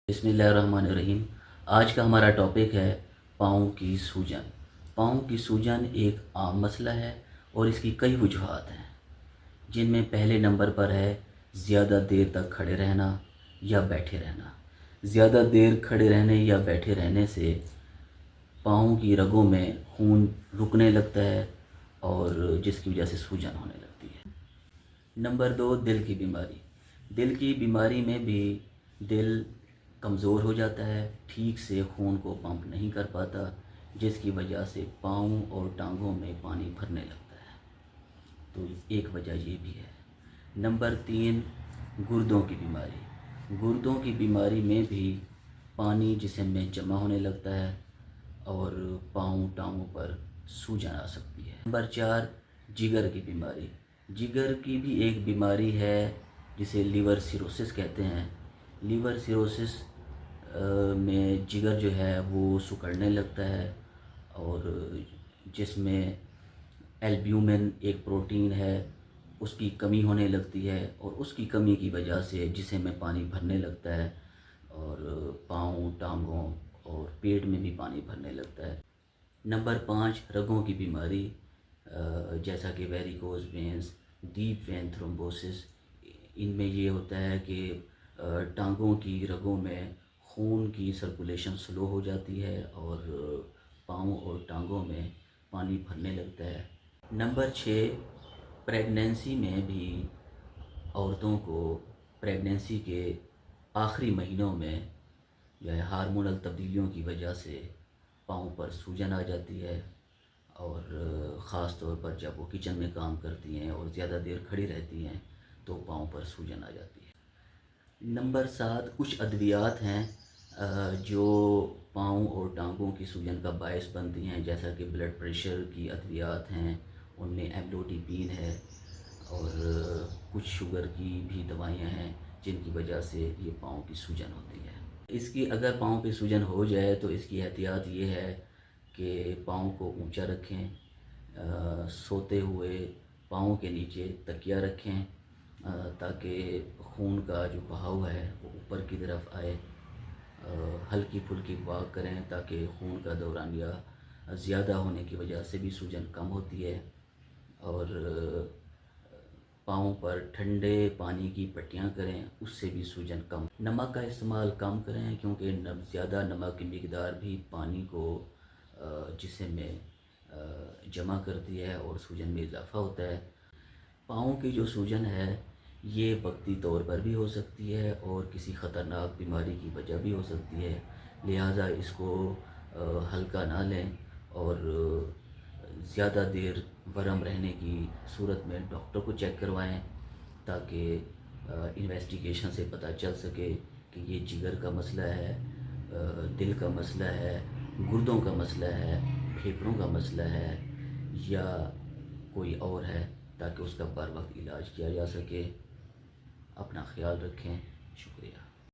بسم اللہ الرحمن الرحیم۔ آج کا ہمارا ٹاپک ہے پاؤں کی سوجن۔ پاؤں کی سوجن ایک عام مسئلہ ہے اور اس کی کئی وجوہات ہیں، جن میں پہلے نمبر پر ہے زیادہ دیر تک کھڑے رہنا یا بیٹھے رہنا۔ زیادہ دیر کھڑے رہنے یا بیٹھے رہنے سے پاؤں کی رگوں میں خون رکنے لگتا ہے اور جس کی وجہ سے سوجن ہونے لگتی ہے۔ نمبر 2، دل کی بیماری۔ دل کی بیماری میں بھی دل کمزور ہو جاتا ہے، ٹھیک سے خون کو پمپ نہیں کر پاتا، جس کی وجہ سے پاؤں اور ٹانگوں میں پانی بھرنے لگتا ہے، تو ایک وجہ یہ بھی ہے۔ نمبر 3، گردوں کی بیماری۔ گردوں کی بیماری میں بھی پانی جسم میں جمع ہونے لگتا ہے اور پاؤں ٹانگوں پر سوجن آ سکتی ہے۔ نمبر 4، جگر کی بیماری۔ جگر کی بھی ایک بیماری ہے جسے لیور سیروسس کہتے ہیں۔ لیور سیروسس میں جگر جو ہے وہ سکڑنے لگتا ہے اور جس میں البیومن ایک پروٹین ہے، اس کی کمی ہونے لگتی ہے اور اس کی کمی کی وجہ سے جسم میں پانی بھرنے لگتا ہے اور پاؤں ٹانگوں اور پیٹ میں بھی پانی بھرنے لگتا ہے۔ نمبر 5، رگوں کی بیماری، جیسا کہ varicose veins, deep when thrombosis. ان میں یہ ہوتا ہے کہ ٹانگوں کی رگوں میں خون کی سرکولیشن سلو ہو جاتی ہے اور پاؤں اور ٹانگوں میں پانی بھرنے لگتا ہے۔ نمبر 6، پریگنینسی میں بھی عورتوں کو پریگنینسی کے آخری مہینوں میں جو ہے ہارمونل تبدیلیوں کی وجہ سے پاؤں پر سوجن آ جاتی ہے اور خاص طور پر جب وہ کچن میں کام کرتی ہیں اور زیادہ دیر کھڑی رہتی ہیں تو پاؤں پر سوجن آ جاتی ہے۔ نمبر 7، کچھ ادویات ہیں جو پاؤں اور ٹانگوں کی سوجن کا باعث بنتی ہیں، جیسا کہ بلڈ پریشر کی ادویات ہیں، ان میں ایملوڈیپین ہے اور کچھ شوگر کی بھی دوائیاں ہیں جن کی وجہ سے یہ پاؤں کی سوجن ہوتی ہے۔ اس کی اگر پاؤں کی سوجن ہو جائے تو اس کی احتیاط یہ ہے کہ پاؤں کو اونچا رکھیں، سوتے ہوئے پاؤں کے نیچے تکیہ رکھیں تاکہ خون کا جو بہاؤ ہے وہ اوپر کی طرف آئے۔ ہلکی پھلکی واک کریں تاکہ خون کا دورانیہ زیادہ ہونے کی وجہ سے بھی سوجن کم ہوتی ہے، اور پاؤں پر ٹھنڈے پانی کی پٹیاں کریں، اس سے بھی سوجن کم۔ نمک کا استعمال کم کریں کیونکہ زیادہ نمک کی مقدار بھی پانی کو جسم میں جمع کرتی ہے اور سوجن میں اضافہ ہوتا ہے۔ پاؤں کی جو سوجن ہے یہ وقتی طور پر بھی ہو سکتی ہے اور کسی خطرناک بیماری کی وجہ بھی ہو سکتی ہے، لہٰذا اس کو ہلکا نہ لیں اور زیادہ دیر ورم رہنے کی صورت میں ڈاکٹر کو چیک کروائیں تاکہ انویسٹیگیشن سے پتہ چل سکے کہ یہ جگر کا مسئلہ ہے، دل کا مسئلہ ہے، گردوں کا مسئلہ ہے، پھیپھڑوں کا مسئلہ ہے یا کوئی اور ہے، تاکہ اس کا بر وقت علاج کیا جا سکے۔ اپنا خیال رکھیں، شکریہ۔